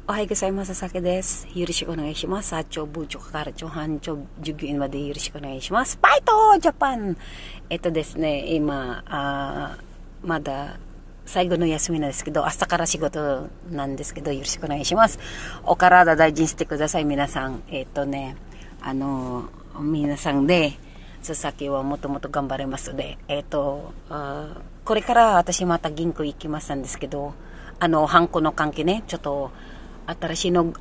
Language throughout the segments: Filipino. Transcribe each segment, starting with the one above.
おはようございます。さきです。よろしくお願いします。サチョブチョカラチョハンチョジュギュインまでよろしくお願いします。バイトジャパン。ですね、今まだ最後の休みなんですけど、明日から仕事なんですけど、よろしくお願いします。お体大事にしてください、皆さん。皆さんで、先はもともと頑張れますので、これから私また銀行行きますんですけど、ハンコの関係ね、ちょっと、新しいの、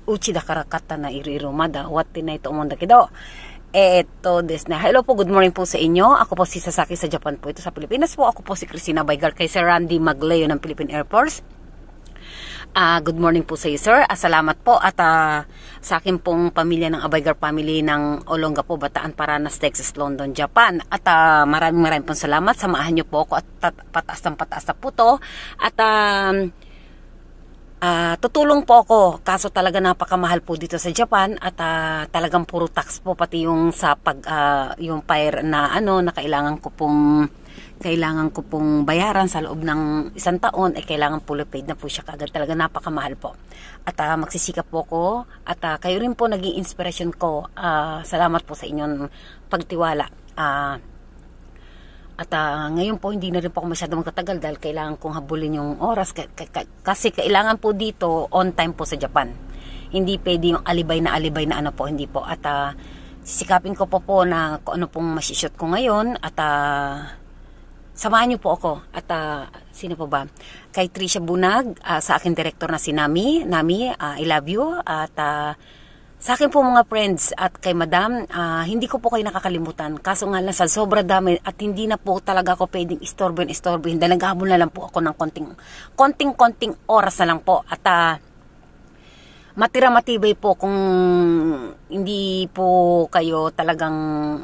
うちだから買ったな、いろいろまだ終わってないと思うんだけど、ですね, hello po, good morning po sa inyo. Ako po si Sasaki sa Japan po. Ito sa Pilipinas po. Ako po si Christina Baygar kay Sir Randy Magleo ng Philippine Air Force. Good morning po sa iyo, sir. Salamat po. At sa akin pong pamilya ng Abaygar family ng Olongapo, Bataan, Paranas, Texas, London, Japan. At maraming pong salamat. Samahan niyo po ako at pataas na po to. At tutulong po ako, kaso talaga napakamahal po dito sa Japan at talagang puro tax po, pati yung sa yung fire na na kailangan ko pong bayaran sa loob ng isang taon, kailangan fully paid na po siya kagad. Talaga napakamahal po. At magsisikap po ko at kayo rin po naging inspiration ko. Salamat po sa inyong pagtiwala. At ngayon po hindi na rin po ako masyado magtatagal dahil kailangan kong habulin yung oras kasi kailangan po dito on time po sa Japan. Hindi pwede yung alibay na po, hindi po. At sisikapin ko po na kung ano pong masishoot ko ngayon at samahan niyo po ako. At sino po ba? Kay Trisha Bunag, sa akin director na si Nami, I love you. At sa akin po mga friends at kay Madam, hindi ko po kayo nakakalimutan. Kaso nga lang sa sobra dami at hindi na po talaga ako pwedeng istorbohin. Dahil naghahabol na lang po ako ng konting oras na lang po. At matibay po kung hindi po kayo talagang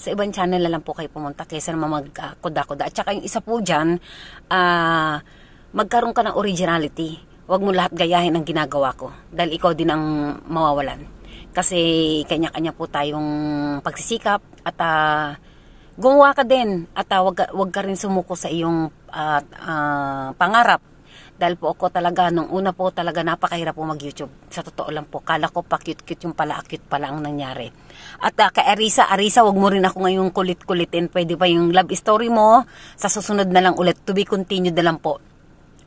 sa ibang channel na lang po kayo pumunta kaysa naman magkuda-kuda. At saka yung isa po dyan, magkaroon ka ng originality. Huwag mo lahat gayahin ang ginagawa ko dahil ikaw din ang mawawalan. Kasi kanya-kanya po tayong pagsisikap at gumawa ka din at wag ka rin sumuko sa iyong pangarap. Dahil po ako talaga, nung una po talaga napakahirap po mag-YouTube. Sa totoo lang po, kala ko pa cute yung pala, cute pala ang nangyari. At kay Arisa, wag mo rin ako ngayong kulit-kulitin. Pwede pa yung love story mo, sa susunod na lang ulit, to be continued na lang po.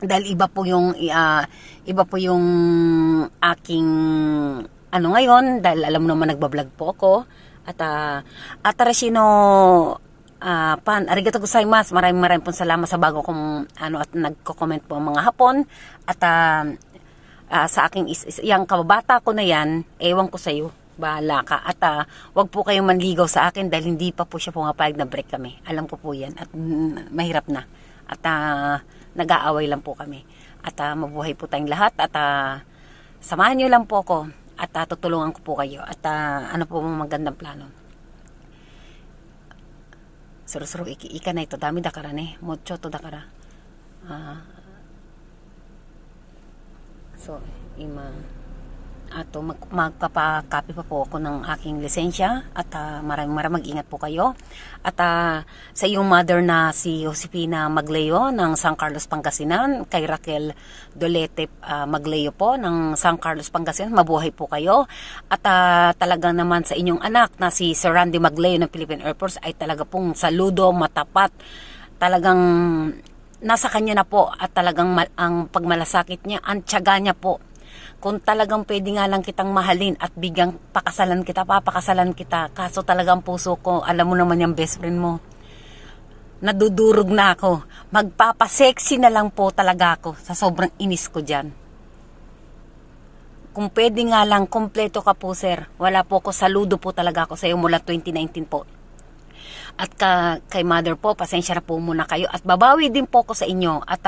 Dahil iba po yung aking ngayon dahil alam mo naman nagba-vlog po ako at Tarashino arigatou gozaimasu, maraming pong salamat sa bago kong at nagko-comment po mga Hapon at sa aking yung kababata ko na yan, ewan ko sa iyo, bahala ka at wag po kayong manligaw sa akin dahil hindi pa po siya pumapayag na break kami, alam ko po yan at mahirap na at nag-aaway lang po kami. At mabuhay po tayong lahat. At samahan nyo lang po ako. At tutulungan ko po kayo. At ano po mga magandang plano. Suru-suru ika na ito. Dami dakara ne. Mucho to dakara. So, magpapakapi pa po ako ng aking lisensya at maraming mag-ingat po kayo at sa iyong mother na si Josefina Magleo ng San Carlos, Pangasinan, kay Raquel Dolete Magleo po ng San Carlos, Pangasinan, mabuhay po kayo at talagang naman sa inyong anak na si Sir Randy Magleo ng Philippine Air Force ay talaga pong saludo, matapat, talagang nasa kanya na po at talagang ang pagmalasakit niya, ang tiyaga niya po. Kung talagang pwede nga lang kitang mahalin at bigang papakasalan kita. Kaso talagang puso ko, alam mo naman yung best friend mo. Nadudurog na ako. Magpapasexy na lang po talaga ako sa sobrang inis ko dyan. Kung pwede nga lang, kompleto ka po sir. Wala po ako, saludo po talaga ako sa iyo mula 2019 po. At kay mother po, pasensya na po muna kayo. At babawi din po ako sa inyo. At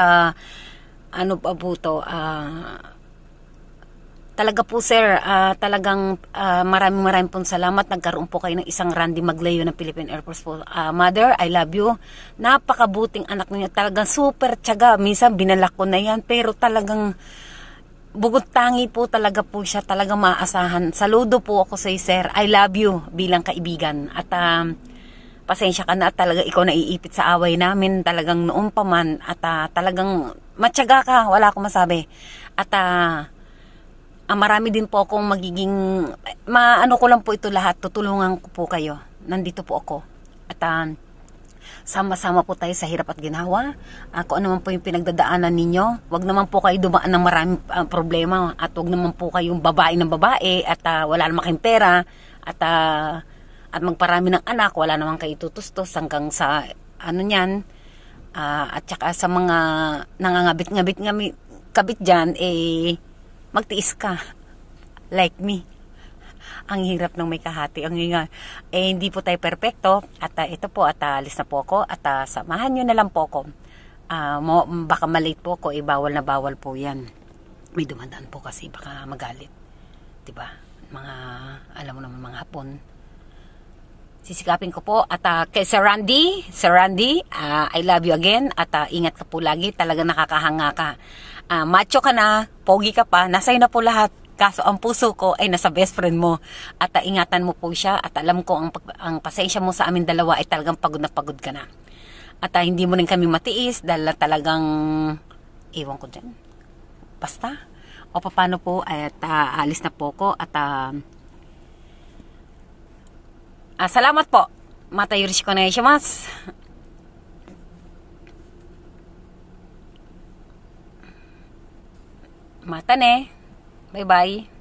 talaga po sir, talagang maraming pong salamat. Nagkaroon po kayo ng isang Randy Magleo ng Philippine Air Force po. Mother, I love you. Napakabuting anak niyo. Talagang super tiyaga. Minsan binalak ko na yan. Pero talagang bukod tangi po talaga po siya. Talagang maaasahan. Saludo po ako sa iyo sir. I love you bilang kaibigan. At pasensya ka na at talaga ikaw naiipit sa away namin. Talagang noon pa man. At talagang matyaga ka, wala akong masabi. At marami din po akong magiging, maano ko lang po ito lahat, tutulungan ko po kayo. Nandito po ako. At sama-sama po tayo sa hirap at ginawa. Kung ano man po yung pinagdadaanan ninyo, wag naman po kayo dumaan ng maraming problema, at wag naman po kayong babae ng babae, at wala naman kayong pera, at magparami ng anak, wala naman kayo tutustos hanggang sa ano niyan. At saka sa mga nangangabit-ngabit kabit dyan, magtiis ka. Like me. Ang hirap ng may kahati. Hindi po tayo perfecto. At ito po, alis na po ako. At samahan nyo na lang po ako. Baka malate po ako. Bawal na bawal po yan. May dumadaan po kasi. Baka magalit. Diba? Alam mo naman mga Hapon. Sisikapin ko po. At kay Sir Randy, I love you again. At ingat ka po lagi. Talaga nakakahanga ka. Macho ka na. Pogi ka pa. Nasa'yo na po lahat. Kaso ang puso ko ay nasa best friend mo. At ingatan mo po siya. At alam ko ang pasensya mo sa amin dalawa ay talagang pagod na pagod ka na. At hindi mo rin kami matiis dahil talagang iwan ko dyan. Basta. O paano po at alis na po ko. At salamat po. Mata yoroshiku onegai shimasu. Mata ne. Bye-bye.